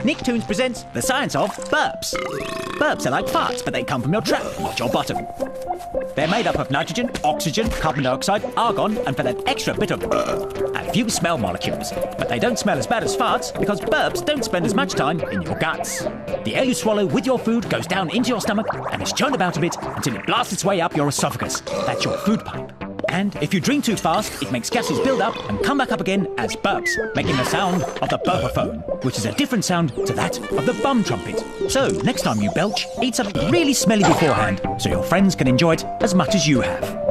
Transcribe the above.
HaterToons presents the science of burps. Burps are like farts, but they come from your trap, not your bottom. They're made up of nitrogen, oxygen, carbon dioxide, argon, and for that extra bit of a few smell molecules. But they don't smell as bad as farts because burps don't spend as much time in your guts. The air you swallow with your food goes down into your stomach and is churned about a bit until it blasts its way up your esophagus. That's your food pipe. And if you drink too fast, it makes gases build up and come back up again as burps, making the sound of the burpophone, which is a different sound to that of the bum trumpet. So, next time you belch, eat something really smelly beforehand so your friends can enjoy it as much as you have.